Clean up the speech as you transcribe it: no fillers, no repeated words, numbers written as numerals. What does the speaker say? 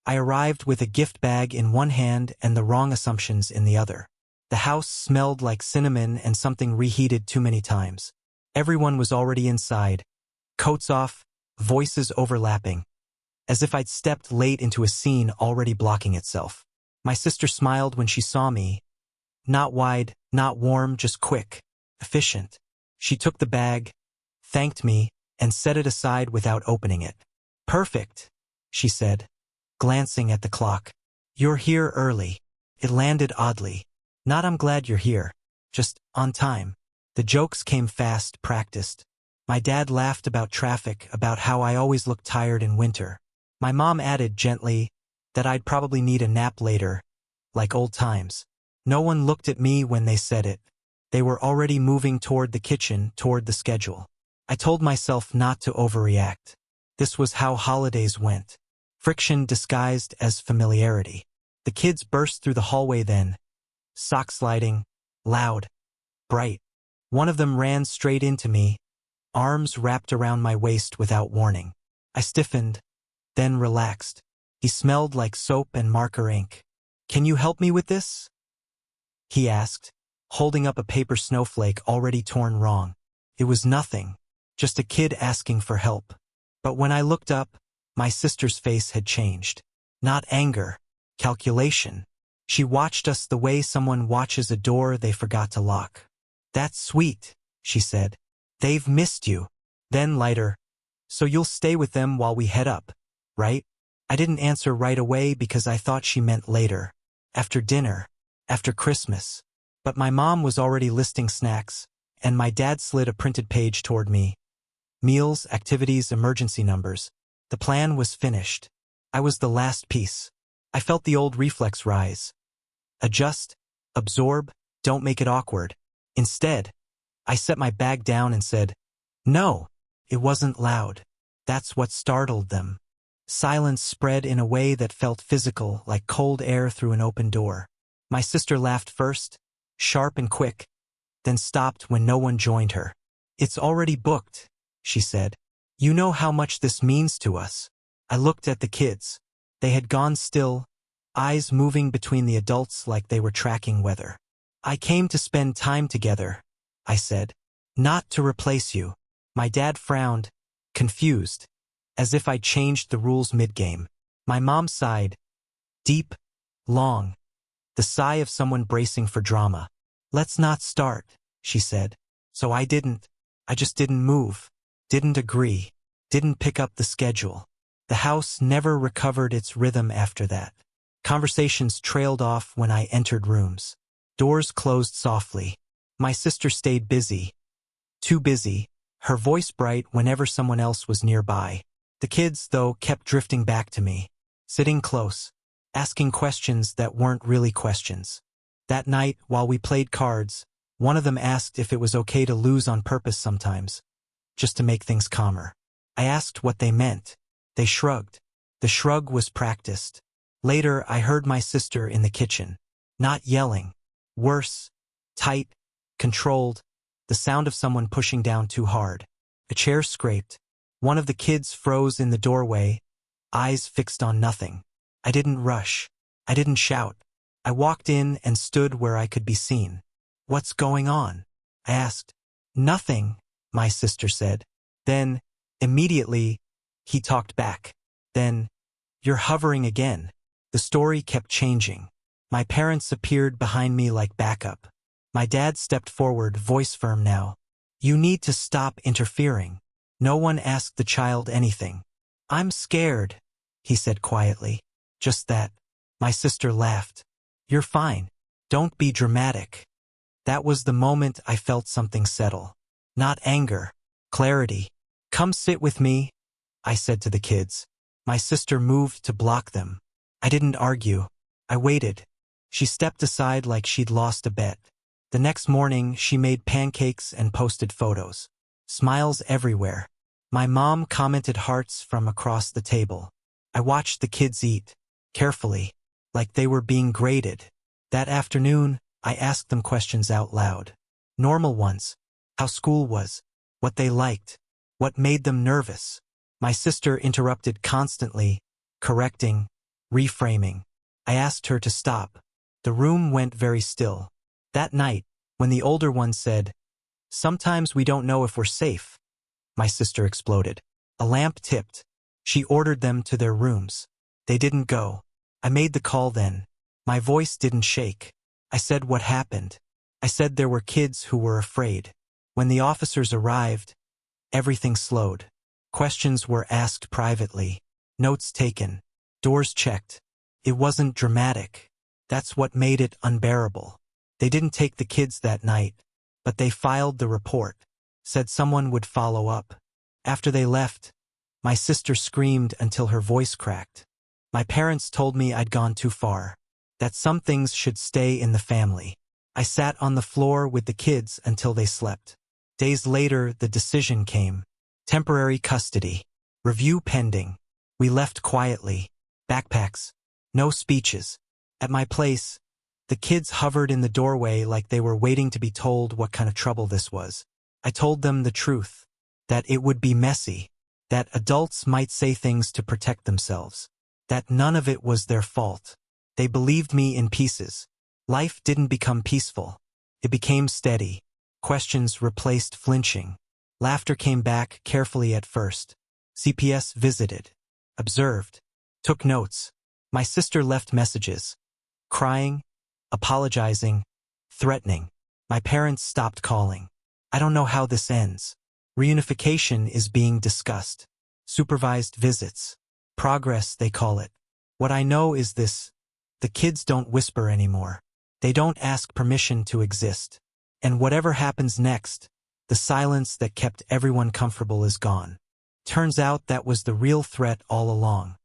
I arrived with a gift bag in one hand and the wrong assumptions in the other. The house smelled like cinnamon and something reheated too many times. Everyone was already inside, coats off, voices overlapping, as if I'd stepped late into a scene already blocking itself. My sister smiled when she saw me. Not wide, not warm, just quick, efficient. She took the bag, thanked me, and set it aside without opening it. "Perfect," she said, glancing at the clock. "You're here early." It landed oddly. Not "I'm glad you're here," just on time. The jokes came fast, practiced. My dad laughed about traffic, about how I always look tired in winter. My mom added gently that I'd probably need a nap later, like old times. No one looked at me when they said it. They were already moving toward the kitchen, toward the schedule. I told myself not to overreact. This was how holidays went. Friction disguised as familiarity. The kids burst through the hallway then, sock sliding, loud, bright. One of them ran straight into me, arms wrapped around my waist without warning. I stiffened, then relaxed. He smelled like soap and marker ink. "Can you help me with this?" he asked, holding up a paper snowflake already torn wrong. It was nothing, just a kid asking for help. But when I looked up, my sister's face had changed. Not anger, calculation. She watched us the way someone watches a door they forgot to lock. "That's sweet," she said. "They've missed you." Then lighter, "So you'll stay with them while we head up, right?" I didn't answer right away because I thought she meant later. After dinner. After Christmas. But my mom was already listing snacks, and my dad slid a printed page toward me. Meals, activities, emergency numbers. The plan was finished. I was the last piece. I felt the old reflex rise. Adjust, absorb, don't make it awkward. Instead, I set my bag down and said, "No." It wasn't loud. That's what startled them. Silence spread in a way that felt physical, like cold air through an open door. My sister laughed first, sharp and quick, then stopped when no one joined her. "It's already booked," she said. "You know how much this means to us." I looked at the kids. They had gone still, eyes moving between the adults like they were tracking weather. "I came to spend time together," I said. "Not to replace you." My dad frowned, confused, as if I'd changed the rules mid-game. My mom sighed. Deep, long. The sigh of someone bracing for drama. "Let's not start," she said. So I didn't. I just didn't move. Didn't agree. Didn't pick up the schedule. The house never recovered its rhythm after that. Conversations trailed off when I entered rooms. Doors closed softly. My sister stayed busy. Too busy, her voice bright whenever someone else was nearby. The kids, though, kept drifting back to me, sitting close, asking questions that weren't really questions. That night, while we played cards, one of them asked if it was okay to lose on purpose sometimes, just to make things calmer. I asked what they meant. They shrugged. The shrug was practiced. Later, I heard my sister in the kitchen. Not yelling. Worse. Tight. Controlled. The sound of someone pushing down too hard. A chair scraped. One of the kids froze in the doorway, eyes fixed on nothing. I didn't rush. I didn't shout. I walked in and stood where I could be seen. "What's going on?" I asked. "Nothing," my sister said. Then, immediately, he talked back. Then, "You're hovering again." The story kept changing. My parents appeared behind me like backup. My dad stepped forward, voice firm now. "You need to stop interfering." No one asked the child anything. "I'm scared," he said quietly. Just that. My sister laughed. "You're fine. Don't be dramatic." That was the moment I felt something settle. Not anger. Clarity. "Come sit with me," I said to the kids. My sister moved to block them. I didn't argue. I waited. She stepped aside like she'd lost a bet. The next morning, she made pancakes and posted photos. Smiles everywhere. My mom commented hearts from across the table. I watched the kids eat, carefully, like they were being graded. That afternoon, I asked them questions out loud. Normal ones. How school was. What they liked. What made them nervous. My sister interrupted constantly, correcting, reframing. I asked her to stop. The room went very still. That night, when the older one said, "Sometimes we don't know if we're safe," my sister exploded. A lamp tipped. She ordered them to their rooms. They didn't go. I made the call then. My voice didn't shake. I said what happened. I said there were kids who were afraid. When the officers arrived, everything slowed. Questions were asked privately. Notes taken. Doors checked. It wasn't dramatic. That's what made it unbearable. They didn't take the kids that night, but they filed the report, said someone would follow up. After they left, my sister screamed until her voice cracked. My parents told me I'd gone too far, that some things should stay in the family. I sat on the floor with the kids until they slept. Days later, the decision came. Temporary custody. Review pending. We left quietly. Backpacks. No speeches. At my place, the kids hovered in the doorway like they were waiting to be told what kind of trouble this was. I told them the truth, that it would be messy, that adults might say things to protect themselves, that none of it was their fault. They believed me in pieces. Life didn't become peaceful. It became steady. Questions replaced flinching. Laughter came back carefully at first. CPS visited, observed, took notes. My sister left messages, crying, apologizing, threatening. My parents stopped calling. I don't know how this ends. Reunification is being discussed. Supervised visits. Progress, they call it. What I know is this: the kids don't whisper anymore. They don't ask permission to exist. And whatever happens next, the silence that kept everyone comfortable is gone. Turns out that was the real threat all along.